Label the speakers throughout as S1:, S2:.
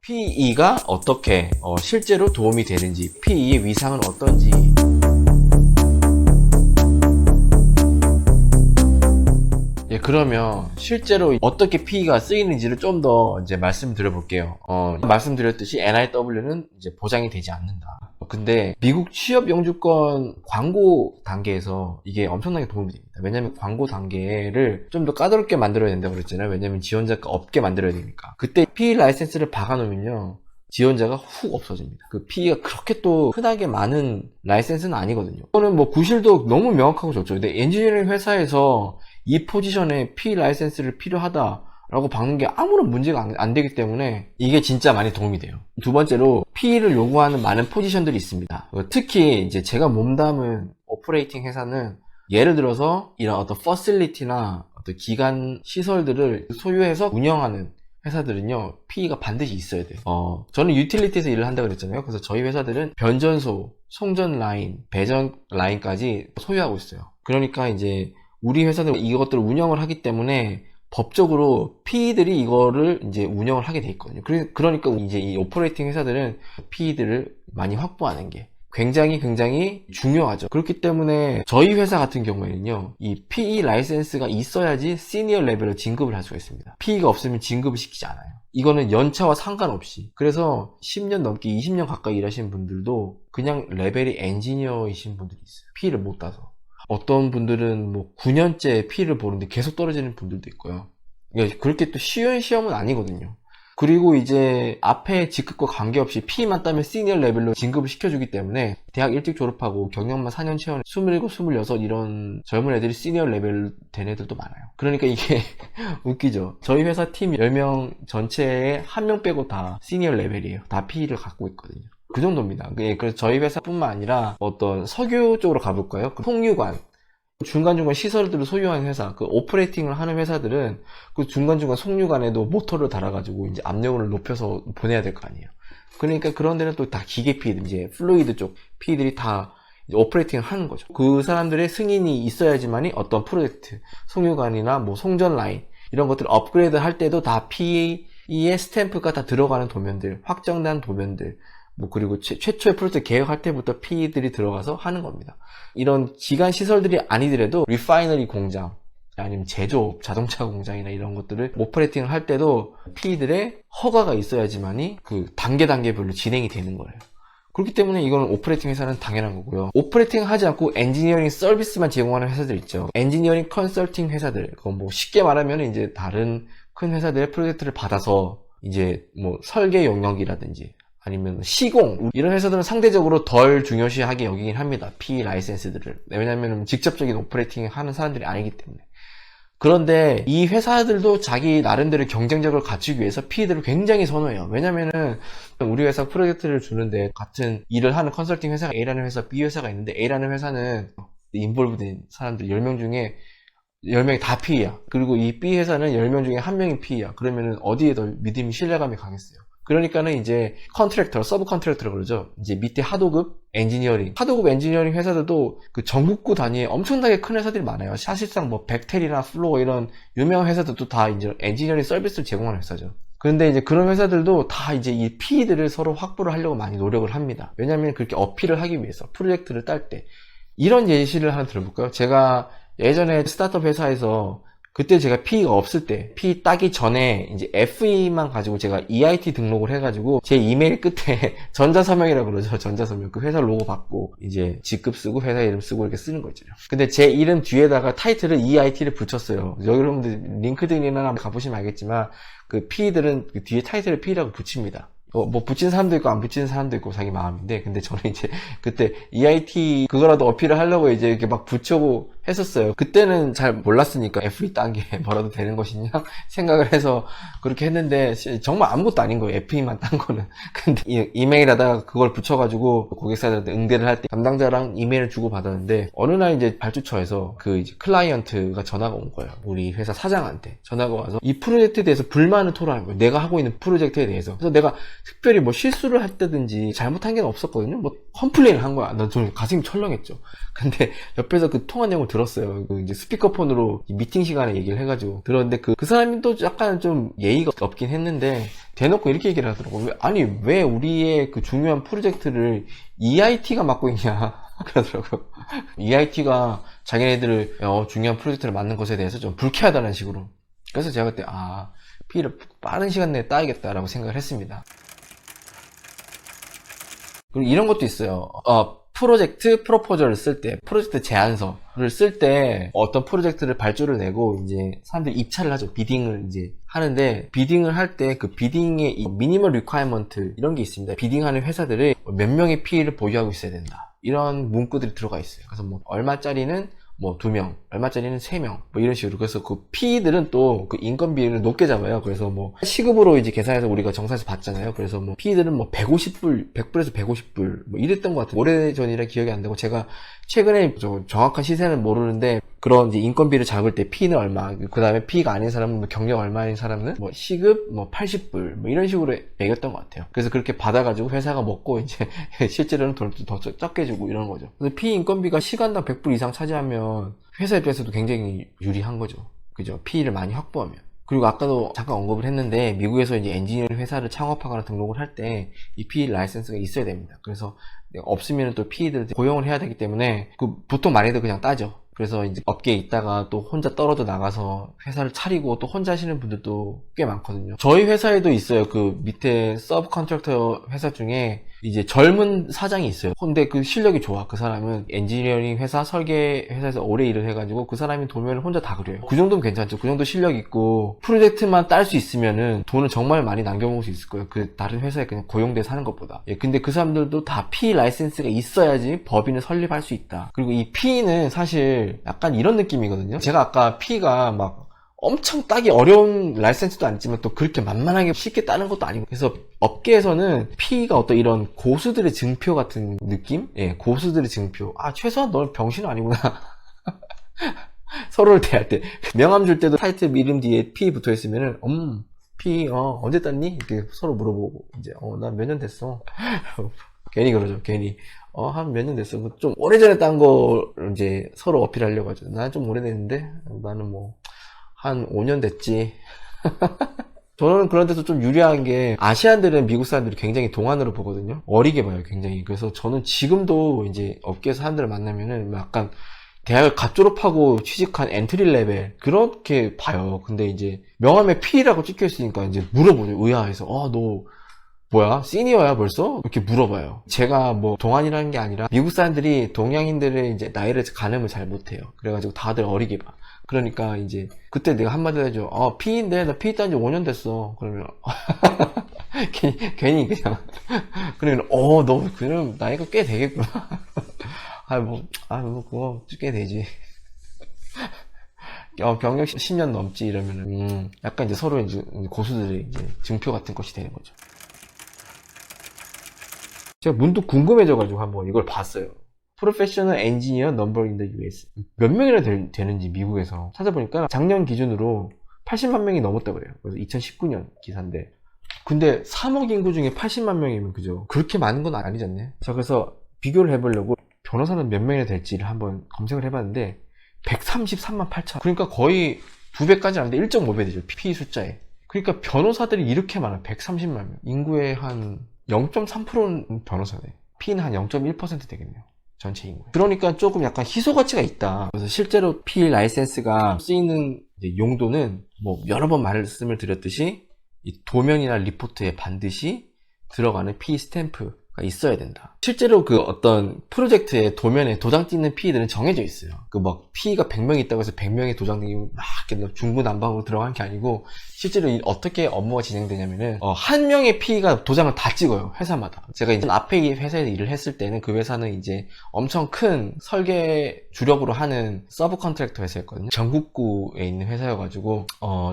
S1: PE가 어떻게 실제로 도움이 되는지, PE의 위상은 어떤지. 예, 그러면 실제로 어떻게 PE가 쓰이는지를 좀 더 이제 말씀드려 볼게요. 말씀드렸듯이 NIW는 이제 보장이 되지 않는다. 근데 미국 취업 영주권 광고 단계에서 이게 엄청나게 도움이 됩니다. 왜냐면 광고 단계를 좀 더 까다롭게 만들어야 된다고 그랬잖아요. 왜냐면 지원자가 없게 만들어야 되니까. 그때 PE 라이센스를 박아놓으면요, 지원자가 훅 없어집니다. 그 PE가 그렇게 또 흔하게 많은 라이센스는 아니거든요. 이거는 뭐 구실도 너무 명확하고 좋죠. 근데 엔지니어링 회사에서 이 포지션에 PE 라이센스를 필요하다라고 박는 게 아무런 문제가 안 되기 때문에 이게 진짜 많이 도움이 돼요. 두 번째로 PE를 요구하는 많은 포지션들이 있습니다. 특히 이제 제가 몸담은 오퍼레이팅 회사는 예를 들어서 이런 어떤 퍼실리티나 어떤 기관 시설들을 소유해서 운영하는 회사들은요, PE가 반드시 있어야 돼요. 저는 유틸리티에서 일을 한다고 그랬잖아요. 그래서 저희 회사들은 변전소, 송전 라인, 배전 라인까지 소유하고 있어요. 그러니까 이제 우리 회사는 이것들을 운영을 하기 때문에 법적으로 PE들이 이거를 이제 운영을 하게 돼 있거든요. 그러니까 이제 이 오퍼레이팅 회사들은 PE들을 많이 확보하는 게 굉장히 중요하죠. 그렇기 때문에 저희 회사 같은 경우에는요, 이 PE 라이센스가 있어야지 시니어 레벨로 진급을 할 수가 있습니다. PE가 없으면 진급을 시키지 않아요. 이거는 연차와 상관없이. 그래서 10년 넘게 20년 가까이 일하시는 분들도 그냥 레벨이 엔지니어이신 분들이 있어요. PE를 못 따서. 어떤 분들은 뭐 9년째 PE를 보는데 계속 떨어지는 분들도 있고요. 그렇게 또 쉬운 시험은 아니거든요. 그리고 이제 앞에 직급과 관계없이 PE만 따면 시니어 레벨로 진급을 시켜주기 때문에 대학 일찍 졸업하고 경력만 4년 채운 27, 26 이런 젊은 애들이 시니어 레벨 된 애들도 많아요. 그러니까 이게 웃기죠. 저희 회사 팀 10명 전체에 1명 빼고 다 시니어 레벨이에요. 다 PE를 갖고 있거든요. 그 정도입니다. 그래서 저희 회사뿐만 아니라 어떤 석유 쪽으로 가볼까요? 송유관, 중간중간 시설들을 소유하는 회사, 그 오퍼레이팅을 하는 회사들은 그 중간중간 송유관에도 모터를 달아가지고 이제 압력을 높여서 보내야 될 거 아니에요. 그러니까 그런 데는 또 다 기계 피드, 이제 플루이드 쪽 피들이 다 이제 오퍼레이팅을 하는 거죠. 그 사람들의 승인이 있어야지만이 어떤 프로젝트, 송유관이나 뭐 송전 라인 이런 것들을 업그레이드 할 때도 다 PE의 스탬프가 다 들어가는 도면들, 확정된 도면들, 뭐 그리고 최초의 프로젝트 계획할 때부터 PE들이 들어가서 하는 겁니다. 이런 기관 시설들이 아니더라도 리파이너리 공장 아니면 제조업, 자동차 공장이나 이런 것들을 오퍼레이팅을 할 때도 PE들의 허가가 있어야지만이 그 단계별로 진행이 되는 거예요. 그렇기 때문에 이거는 오퍼레이팅 회사는 당연한 거고요. 오퍼레이팅 하지 않고 엔지니어링 서비스만 제공하는 회사들 있죠. 엔지니어링 컨설팅 회사들, 그건 뭐 쉽게 말하면 이제 다른 큰 회사들의 프로젝트를 받아서 이제 뭐 설계 영역이라든지 아니면 시공, 이런 회사들은 상대적으로 덜 중요시하게 여기긴 합니다. PE 라이센스들을. 왜냐면 직접적인 오퍼레이팅을 하는 사람들이 아니기 때문에. 그런데 이 회사들도 자기 나름대로 경쟁력을 갖추기 위해서 PE들을 굉장히 선호해요. 왜냐면은 우리 회사 프로젝트를 주는데 같은 일을 하는 컨설팅 회사가 A라는 회사, B 회사가 있는데 A라는 회사는 인볼브된 사람들 10명 중에 10명이 다 PE야. 그리고 이 B 회사는 10명 중에 1명이 PE야. 그러면은 어디에 더 믿음이, 신뢰감이 강했어요. 그러니까는 이제 컨트랙터, 서브 컨트랙터라고 그러죠. 이제 밑에 하도급 엔지니어링 회사들도 그 전국구 단위에 엄청나게 큰 회사들이 많아요. 사실상 뭐 벡텔이나 플로어 이런 유명한 회사들도 다 이제 엔지니어링 서비스를 제공하는 회사죠. 그런데 이제 그런 회사들도 다 이제 이 PE들을 서로 확보를 하려고 많이 노력을 합니다. 왜냐면 그렇게 어필을 하기 위해서 프로젝트를 딸 때. 이런 예시를 하나 들어볼까요? 제가 예전에 스타트업 회사에서 그때 제가 PE가 없을 때, PE 따기 전에 이제 FE만 가지고 제가 EIT 등록을 해가지고 제 이메일 끝에 전자서명이라고 그러죠. 전자서명. 그 회사 로고 받고 이제 직급 쓰고 회사 이름 쓰고 이렇게 쓰는 거 있잖아요. 근데 제 이름 뒤에다가 타이틀을 EIT를 붙였어요. 여러분들 링크드인이나 가보시면 알겠지만 그 PE들은 그 뒤에 타이틀을 PE라고 붙입니다. 뭐 붙인 사람도 있고 안 붙이는 사람도 있고 자기 마음인데, 근데 저는 이제 그때 EIT 그거라도 어필을 하려고 이제 이렇게 막 붙여고 했었어요. 그때는 잘 몰랐으니까 FE 딴 게 뭐라도 되는 것이냐 생각을 해서 그렇게 했는데 정말 아무것도 아닌 거예요. FE만 딴 거는. 근데 이메일 하다가 그걸 붙여가지고 고객사들한테 응대를 할 때 담당자랑 이메일을 주고 받았는데 어느 날 이제 발주처에서 그 이제 클라이언트가 전화가 온 거예요. 우리 회사 사장한테 전화가 와서 이 프로젝트에 대해서 불만을 토로하는 거예요. 내가 하고 있는 프로젝트에 대해서. 그래서 내가 특별히 뭐 실수를 했다든지 잘못한 게 없었거든요. 뭐 컴플레인을 한 거야. 난 좀 가슴이 철렁했죠. 근데 옆에서 그 통화 내용을 들었어요. 그 이제 스피커폰으로 미팅 시간에 얘기를 해가지고 들었는데 그 사람이 또 약간 좀 예의가 없긴 했는데 대놓고 이렇게 얘기를 하더라고. 아니, 왜 우리의 그 중요한 프로젝트를 EIT가 맡고 있냐. 그러더라고. EIT가 자기네들을 중요한 프로젝트를 맡는 것에 대해서 좀 불쾌하다는 식으로. 그래서 제가 그때 피를 빠른 시간 내에 따야겠다라고 생각을 했습니다. 그리고 이런 것도 있어요. 프로젝트 프로포저를 쓸 때, 프로젝트 제안서를 쓸 때 어떤 프로젝트를 발주를 내고 이제 사람들이 입찰을 하죠. 비딩을 이제 하는데, 비딩을 할 때 그 비딩의 이 미니멀 리콰이먼트 이런 게 있습니다. 비딩하는 회사들이 몇 명의 PE를 보유하고 있어야 된다. 이런 문구들이 들어가 있어요. 그래서 뭐 얼마짜리는 뭐 2명, 얼마짜리는 3명, 뭐 이런 식으로. 그래서 그 PE들은 또 그 인건비를 높게 잡아요. 그래서 뭐 시급으로 이제 계산해서 우리가 정산해서 받잖아요. 그래서 뭐 PE들은 뭐 150불, 100불에서 150불 뭐 이랬던 것 같아요. 오래전이라 기억이 안 나고, 제가 최근에 정확한 시세는 모르는데, 그런 이제 인건비를 잡을 때 PE는 얼마, 그 다음에 PE가 아닌 사람은 뭐 경력 얼마인 사람은 뭐 시급 뭐 80불 뭐 이런 식으로 매겼던 것 같아요. 그래서 그렇게 받아가지고 회사가 먹고 이제 실제로는 돈을 더 적게 주고 이런 거죠. 그래서 PE 인건비가 시간당 100불 이상 차지하면 회사 입장에서도 굉장히 유리한 거죠. 그죠? PE를 많이 확보하면. 그리고 아까도 잠깐 언급을 했는데, 미국에서 이제 엔지니어링 회사를 창업하거나 등록을 할 때 이 PE 라이센스가 있어야 됩니다. 그래서 없으면 또 PE들 고용을 해야 되기 때문에 보통 많이들 그냥 따죠. 그래서 이제 업계에 있다가 또 혼자 떨어져 나가서 회사를 차리고 또 혼자 하시는 분들도 꽤 많거든요. 저희 회사에도 있어요. 그 밑에 서브 컨트랙터 회사 중에 이제 젊은 사장이 있어요. 근데 그 실력이 좋아. 그 사람은 엔지니어링 회사, 설계 회사에서 오래 일을 해가지고 그 사람이 도면을 혼자 다 그려요. 그 정도면 괜찮죠. 그 정도 실력 있고 프로젝트만 딸 수 있으면은 돈을 정말 많이 남겨먹을 수 있을 거예요. 그 다른 회사에 그냥 고용돼서 하는 것보다. 근데 그 사람들도 다 PE 라이센스가 있어야지 법인을 설립할 수 있다. 그리고 이 PE는 사실 약간 이런 느낌이거든요. 제가 아까 PE가 막 엄청 따기 어려운 라이센스도 아니지만 또 그렇게 만만하게 쉽게 따는 것도 아니고, 그래서 업계에서는 PE가 어떤 이런 고수들의 증표 같은 느낌? 고수들의 증표. 최소한 넌 병신 아니구나. 서로를 대할 때 명함 줄 때도 타이틀 이름 뒤에 PE 붙어 있으면은 PE 언제 땄니? 이렇게 서로 물어보고, 이제 나 몇 년 됐어. 괜히 그러죠. 괜히 한 몇 년 됐어. 좀 오래전에 딴 거 이제 서로 어필하려고 하죠. 난 좀 오래됐는데, 나는 뭐 한 5년 됐지. 저는 그런 데서 좀 유리한 게, 아시안들은 미국 사람들이 굉장히 동안으로 보거든요. 어리게 봐요, 굉장히. 그래서 저는 지금도 이제 업계 사람들을 만나면은 약간 대학을 갓 졸업하고 취직한 엔트리 레벨 그렇게 봐요. 근데 이제 명함에 P라고 찍혀 있으니까 이제 물어보죠. 의아해서 너 뭐야? 시니어야 벌써? 이렇게 물어봐요. 제가 뭐 동안이라는 게 아니라 미국 사람들이 동양인들의 이제 나이를 가늠을 잘 못해요. 그래가지고 다들 어리게 봐. 그러니까 이제 그때 내가 한마디 해줘. P인데 나 P 딴지 5년 됐어. 그러면 괜히 그냥 그러면 너 그럼 나이가 꽤 되겠구나. 그거 꽤 되지. 경력 10년 넘지 이러면은 약간 이제 서로 이제 고수들의 이제 증표 같은 것이 되는 거죠. 제가 문득 궁금해져가지고 한번 이걸 봤어요. 프로페셔널 엔지니어 넘버 인 더 US 몇 명이나 되는지 미국에서 찾아보니까 작년 기준으로 80만 명이 넘었다 그래요. 그래서 2019년 기사인데, 근데 3억 인구 중에 80만 명이면 그죠? 그렇게 많은 건 아니잖아요. 자, 그래서 비교를 해보려고 변호사는 몇 명이나 될지를 한번 검색을 해봤는데 133만 8천. 그러니까 거의 2배까지 안 돼. 1.5배 되죠. PE 숫자에. 그러니까 변호사들이 이렇게 많아. 130만 명. 인구의 한 0.3%는 변호사네. PE는 한 0.1% 되겠네요. 전체 인구. 그러니까 조금 약간 희소 가치가 있다. 그래서 실제로 PE 라이센스가 쓰이는 이제 용도는 뭐 여러 번 말씀을 드렸듯이 이 도면이나 리포트에 반드시 들어가는 PE 스탬프가 있어야 된다. 실제로 그 어떤 프로젝트의 도면에 도장 찍는 PE들은 정해져 있어요. 그 막 PE가 100명 있다고 해서 100명의 도장들이 막 이렇게 중구난방으로 들어간 게 아니고, 실제로 어떻게 업무가 진행되냐면은 한 명의 PE가 도장을 다 찍어요. 회사마다. 제가 이제 앞에 회사에서 일을 했을 때는 그 회사는 이제 엄청 큰 설계 주력으로 하는 서브 컨트랙터 회사였거든요. 전국구에 있는 회사여가지고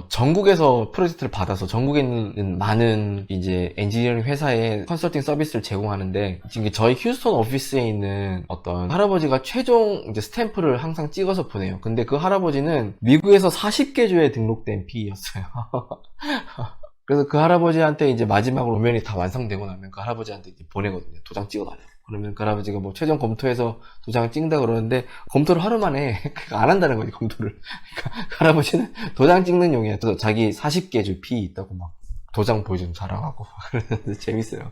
S1: 전국에서 프로젝트를 받아서 전국에 있는 많은 이제 엔지니어링 회사에 컨설팅 서비스를 제공하는데, 지금 저희 휴스턴 오피스에 있는 어떤 할아버지가 최종 이제 스탬프를 항상 찍어서 보내요. 근데 그 할아버지는 미국에서 40개 주에 등록된 PE였어요. 그래서 그 할아버지한테 이제 마지막으로 도면이 다 완성되고 나면 그 할아버지한테 이제 보내거든요. 도장 찍어달라고. 그러면 그 할아버지가 뭐 최종 검토해서 도장을 찍는다 그러는데, 검토를 하루 만에 안 한다는 거지, 검토를. 그러니까 그 할아버지는 도장 찍는 용이야. 또 자기 40개 주 PE 있다고 막 도장 보여주는 자랑하고 재밌어요.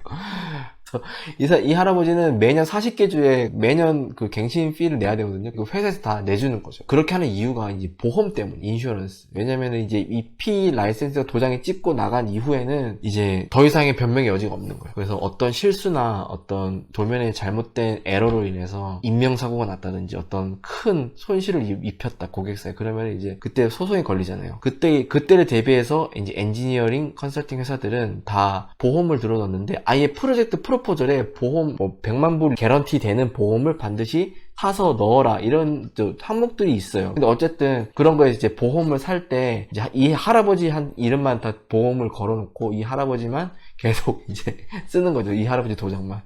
S1: 이 할아버지는 매년 40개 주에 매년 그 갱신 피를 내야 되거든요. 그 회사에서 다 내주는 거죠. 그렇게 하는 이유가 이제 보험 때문, 인슈런스. 왜냐면은 이제 이 피 라이센스가 도장에 찍고 나간 이후에는 이제 더 이상의 변명의 여지가 없는 거예요. 그래서 어떤 실수나 어떤 도면에 잘못된 에러로 인해서 인명사고가 났다든지 어떤 큰 손실을 입혔다, 고객사에. 그러면 이제 그때 소송이 걸리잖아요. 그때를 대비해서 이제 엔지니어링 컨설팅 회사들은 다 보험을 들어놨는데 아예 프로젝트 프로포절에 보험 100만 불 개런티 되는 보험을 반드시 사서 넣어라, 이런 항목들이 있어요. 근데 어쨌든 그런 거에 이제 보험을 살 때 이제 이 할아버지 한 이름만 다 보험을 걸어놓고 이 할아버지만 계속 이제 쓰는 거죠. 이 할아버지 도장만.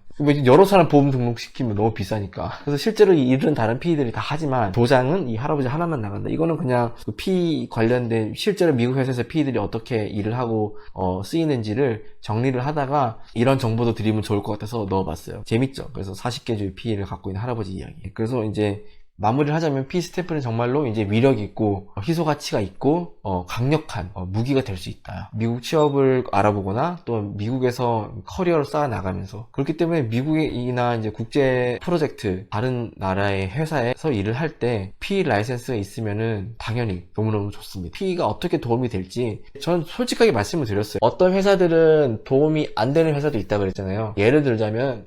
S1: 여러 사람 보험 등록시키면 너무 비싸니까. 그래서 실제로 이 일은 다른 피들이 다 하지만 도장은 이 할아버지 하나만 나간다. 이거는 그냥 그 피 관련된 실제로 미국 회사에서 피들이 어떻게 일을 하고 쓰이는지를 정리를 하다가 이런 정보도 드리면 좋을 것 같아서 넣어봤어요. 재밌죠? 그래서 40개 주의 피를 갖고 있는 할아버지 이야기. 그래서 이제 마무리를 하자면 피 스탬프는 정말로 이제 위력 있고 희소 가치가 있고 강력한 무기가 될 수 있다. 미국 취업을 알아보거나 또 미국에서 커리어를 쌓아 나가면서, 그렇기 때문에 미국이나 이제 국제 프로젝트 다른 나라의 회사에서 일을 할 때 피 라이센스가 있으면은 당연히 너무너무 좋습니다. 피가 어떻게 도움이 될지 전 솔직하게 말씀을 드렸어요. 어떤 회사들은 도움이 안 되는 회사도 있다고 그랬잖아요. 예를 들자면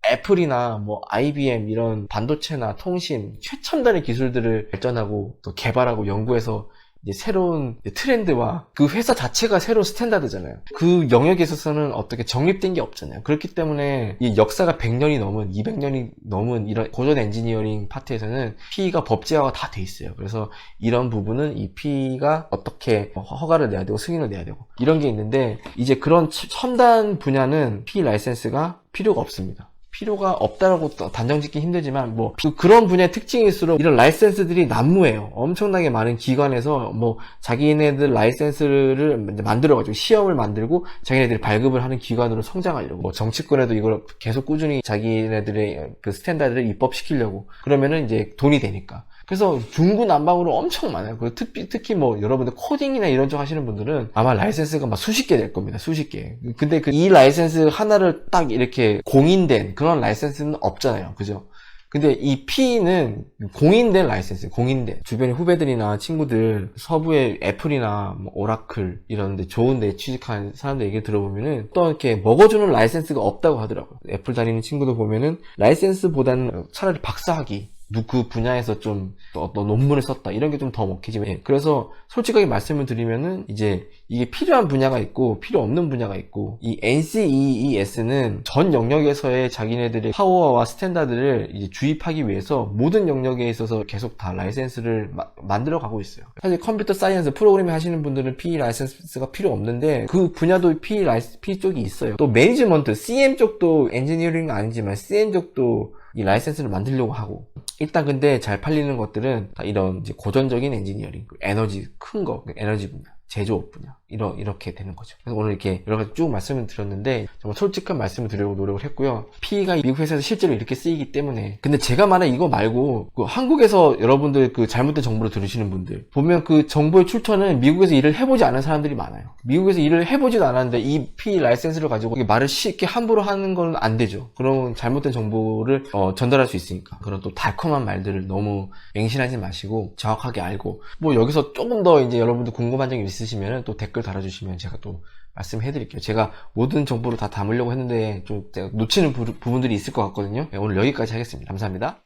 S1: 애플이나 뭐 IBM 이런 반도체나 통신 최첨단의 기술들을 발전하고 또 개발하고 연구해서 이제 새로운 트렌드와 그 회사 자체가 새로운 스탠다드잖아요. 그 영역에 있어서는 어떻게 정립된 게 없잖아요. 그렇기 때문에 이 역사가 100년이 넘은 200년이 넘은 이런 고전 엔지니어링 파트에서는 PE가 법제화가 다 돼 있어요. 그래서 이런 부분은 이 PE가 어떻게 허가를 내야 되고 승인을 내야 되고 이런 게 있는데, 이제 그런 첨단 분야는 PE 라이센스가 필요가 없습니다. 필요가 없다라고 단정 짓기 힘들지만 그런 분야의 특징일수록 이런 라이센스들이 난무해요. 엄청나게 많은 기관에서 자기네들 라이센스를 만들어가지고 시험을 만들고 자기네들이 발급을 하는 기관으로 성장하려고, 정치권에도 이걸 계속 꾸준히 자기네들의 그 스탠다드를 입법시키려고 그러면은 이제 돈이 되니까. 그래서 중구난방으로 엄청 많아요. 특히 여러분들 코딩이나 이런 쪽 하시는 분들은 아마 라이센스가 수십 개 될 겁니다. 수십 개. 근데 이 라이센스 하나를 딱 이렇게 공인된 그런 라이센스는 없잖아요. 그죠? 근데 이 P는 공인된 라이센스, 공인된. 주변의 후배들이나 친구들, 서부의 애플이나 오라클 이런데 좋은데 취직한 사람들 얘기 들어보면은 또 이렇게 먹어주는 라이센스가 없다고 하더라고요. 애플 다니는 친구들 보면은 라이센스보다는 차라리 박사학위, 그 분야에서 좀 어떤 논문을 썼다 이런 게 좀 더 먹히지만, 그래서 솔직하게 말씀을 드리면은 이제 이게 필요한 분야가 있고 필요 없는 분야가 있고, 이 NCEES는 전 영역에서의 자기네들의 파워와 스탠다드를 이제 주입하기 위해서 모든 영역에 있어서 계속 다 라이센스를 만들어 가고 있어요. 사실 컴퓨터 사이언스 프로그래밍 하시는 분들은 PE 라이센스가 필요 없는데 그 분야도 PE 쪽이 있어요. 또 매니지먼트, CM 쪽도 엔지니어링은 아니지만 CM 쪽도 이 라이센스를 만들려고 하고, 일단 근데 잘 팔리는 것들은 다 이런 이제 고전적인 엔지니어링, 에너지 큰 거, 에너지 분야, 제조업 분야, 이렇게 되는 거죠. 그래서 오늘 이렇게 여러 가지 쭉 말씀을 드렸는데 정말 솔직한 말씀을 드리려고 노력을 했고요. PE가 미국 회사에서 실제로 이렇게 쓰이기 때문에. 근데 제가 말한 이거 말고 한국에서 여러분들 잘못된 정보를 들으시는 분들 보면 그 정보의 출처는 미국에서 일을 해보지 않은 사람들이 많아요. 미국에서 일을 해보지도 않았는데 이 PE 라이센스를 가지고 말을 쉽게 함부로 하는 건 안 되죠. 그런 잘못된 정보를 전달할 수 있으니까. 그런 또 달콤한 말들을 너무 맹신하지 마시고 정확하게 알고, 여기서 조금 더 이제 여러분들 궁금한 점이 있으시면 또 댓글 달아주시면 제가 또 말씀해 드릴게요. 제가 모든 정보를 다 담으려고 했는데 좀 놓치는 부분들이 있을 것 같거든요. 오늘 여기까지 하겠습니다. 감사합니다.